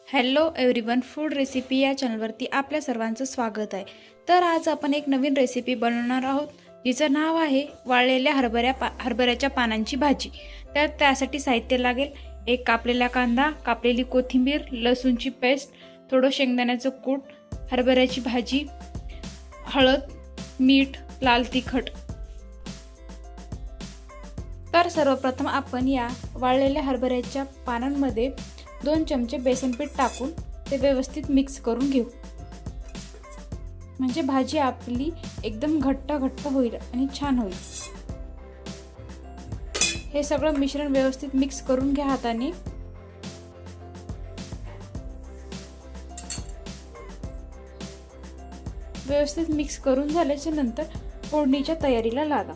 Hello everyone, food recipe या चॅनलवरती आपल्या सर्वांचं स्वागत आहे। तर आज आपण एक नवीन रेसिपी बनवणार आहोत, जिचं नाव आहे वाळलेल्या हरभऱ्याच्या पानांची भाजी। तर त्यासाठी साहित्य लागेल एक कापलेला कांदा, कापलेली कोथिंबीर, लसूणची पेस्ट, थोडं शेंगदाण्याचं कूट, हरभऱ्याची भाजी, हळद, मीठ, लाल तिखट। तर सर्वप्रथम आपण या वाळलेल्या हरभऱ्याच्या पानांमध्ये 2 चमचे बेसन पीठ टाकून ते व्यवस्थित मिक्स करून घेऊ, म्हणजे भाजी आपली एकदम घट्ट होईल आणि छान होईल। हे सगळं मिश्रण व्यवस्थित मिक्स करून घ्या हाताने। व्यवस्थित मिक्स करून झाल्याच्या नंतर फोडणीच्या तयारीला लागा।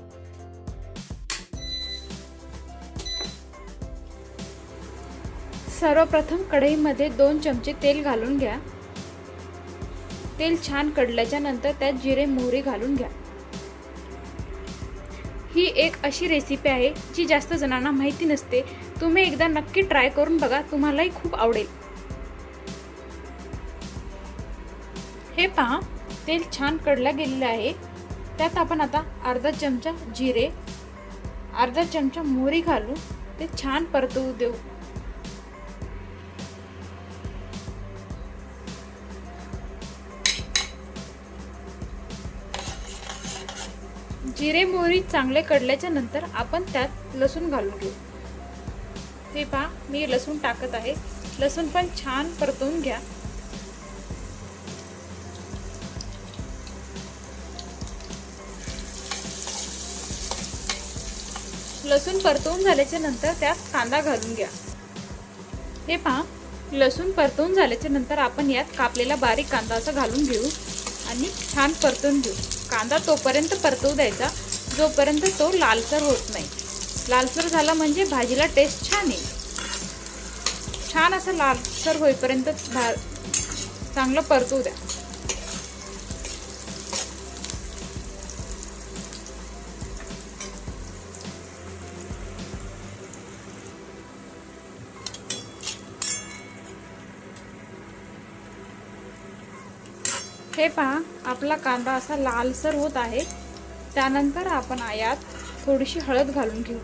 सर्वप्रथम कढईमध्ये 2 चमचे तेल घालून घ्या। तेल छान कडल्याच्या नंतर त्यात जिरे मोहरी घालून घ्या। ही एक अशी रेसिपी आहे जी जास्त जणांना माहिती नसते। तुम्ही एकदा नक्की ट्राय करून बघा, तुम्हालाही खूप आवडेल। हे पहा, तेल छान कडलं गेलेलं आहे। त्यात आपण आता अर्धा चमचा जिरे, अर्धा चमचा मोहरी घालून ते छान परतवू देऊ। जिरे मोहरी चांगले कडल्याच्या नंतर आपण त्यात लसूण घालून घेऊ। हे पहा, मी लसूण टाकत आहे। लसूण पण छान परतवून घ्या। लसूण परतवून झाल्याच्या नंतर त्यात कांदा घालून घ्या। हे पहा, लसूण परतवून झाल्याच्या नंतर आपण यात कापलेला बारीक कांदा असा घालून घेऊ आणि छान परतवून घेऊ। कांदा तोपर्यंत परतवू द्यायचा जोपर्यंत तो लालसर होत नाही। लालसर झाला म्हणजे भाजीला टेस्ट छान येईल। छान असं लालसर होईपर्यंत चांगलं परतवू द्या। हे पहा, आपला कांदा असा लालसर होत आहे। त्यानंतर आपण यात थोडीशी हळद घालून घेऊ।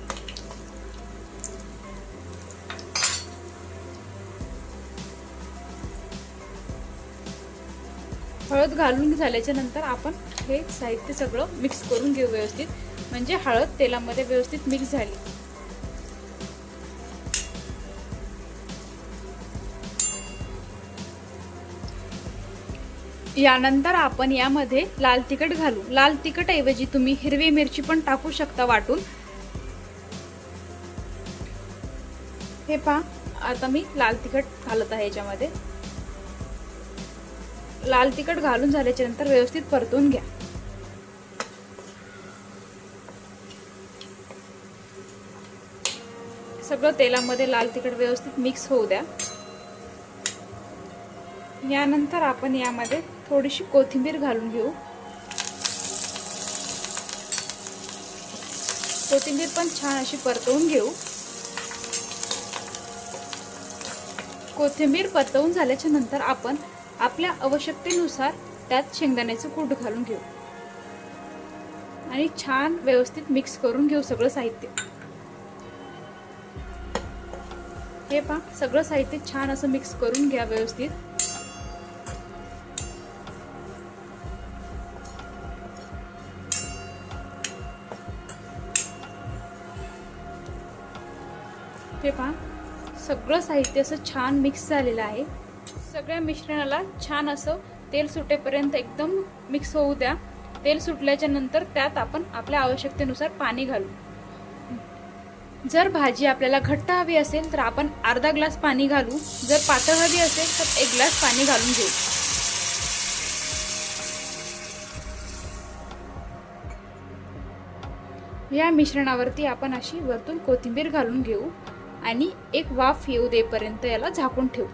हळद घालून झाल्याच्या नंतर आपण हे साहित्य सगळं मिक्स करून घेऊ व्यवस्थित, म्हणजे हळद तेलामध्ये व्यवस्थित मिक्स झाली। यानंतर आपण यामध्ये लाल तिखट घालू। लाल तिखट ऐवजी तुम्ही हिरवी मिरची पण टाकू शकता वाटून। हे पहा, आता मी लाल तिखट घालत आहे याच्यामध्ये। लाल तिखट घालून झाल्याच्या नंतर व्यवस्थित परतवून घ्या। सगळं तेलामध्ये लाल तिखट व्यवस्थित मिक्स होऊ द्या। यानंतर आपण यामध्ये थोडीशी कोथिंबीर घालून घेऊ। कोथिंबीर पण छान अशी परतवून घेऊ। कोथिंबीर परतवून झाल्याच्या नंतर आपण आपल्या आवश्यकतेनुसार त्यात शेंगदाण्याचं कूट घालून घेऊ आणि छान व्यवस्थित मिक्स करून घेऊ सगळं साहित्य। हे पहा, सगळं साहित्य छान असं मिक्स करून घ्या व्यवस्थित। हे पहा, सगळं साहित्य असं छान मिक्स झालेलं आहे। सगळ्या मिश्रणाला छान असं तेल सुटेपर्यंत एकदम मिक्स होऊ द्या। तेल सुटल्याच्या नंतर त्यात आपण आपल्या आवश्यकतेनुसार पाणी घालू। जर भाजी आपल्याला घट्ट हवी असेल तर आपण अर्धा ग्लास पाणी घालू। जर पातळ हवी असेल तर 1 ग्लास पाणी घालून घेऊ। या मिश्रणावरती आपण अशी वरतून कोथिंबीर घालून घेऊ आणि एक वाफ येऊ देपर्यंत याला झाकून ठेवू।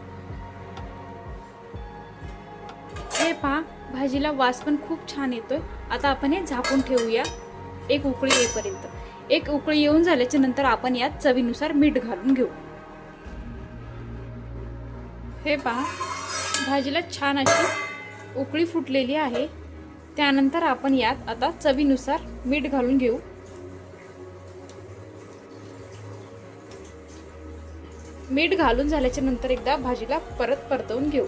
हे पहा, भाजीला वास पण खूप छान येतोय। आता आपण हे झाकून ठेवूया एक उकळी येईपर्यंत। एक उकळी येऊन झाल्याच्या नंतर आपण यात चवीनुसार मीठ घालून घेऊ। हे पहा, भाजीला छान अशी उकळी फुटलेली आहे। त्यानंतर आपण यात आता चवीनुसार मीठ घालून घेऊ। मीठ घालून झाल्याच्या नंतर एकदा भाजीला परत परतवून घेऊ।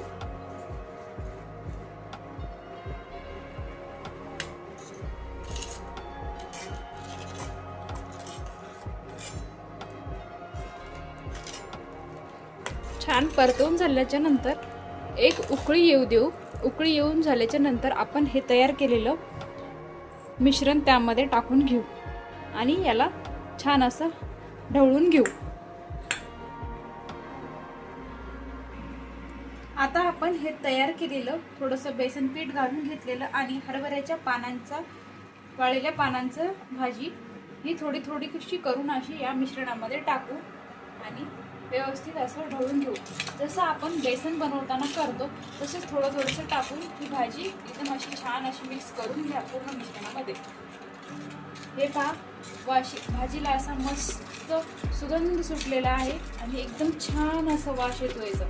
छान परतवून झाल्याच्या नंतर एक उकळी येऊ देऊ। उकळी येऊन झाल्याच्या नंतर आपण हे तयार केलेलं मिश्रण त्यामध्ये टाकून घेऊ आणि याला छान असं ढवळून घेऊ। आता आपण हे तयार केलेलं थोडंसं बेसन पीठ घालून घेतलेलं आणि हरभऱ्याच्या पानांचा वाळलेल्या पानांचं भाजी ही थोडी थोडी कशी करून अशी या मिश्रणामध्ये टाकू आणि व्यवस्थित असं ढवळून घेऊ। जसं आपण बेसन बनवताना करतो तसंच थोडं थोडंसं टाकून ही भाजी एकदम अशी छान अशी मिक्स करून घ्या पूर्ण मिश्रणामध्ये। हे पहा, भाजीला असा मस्त सुगंध सुटलेला आहे आणि एकदम छान असा वास येतो याचा।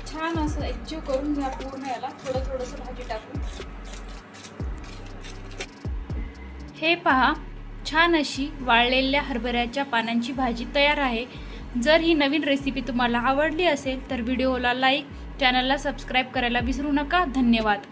छान असं एकजीव करून घ्या पूर्ण याला थोडं थोडंसं भाजी टाकून। हे पहा, छान अशी वाळलेल्या हरभऱ्याच्या पानांची भाजी तयार आहे। जर ही नवीन रेसिपी तुम्हाला आवडली असेल तर व्हिडिओला लाईक, चॅनलला सबस्क्राईब करायला विसरू नका। धन्यवाद।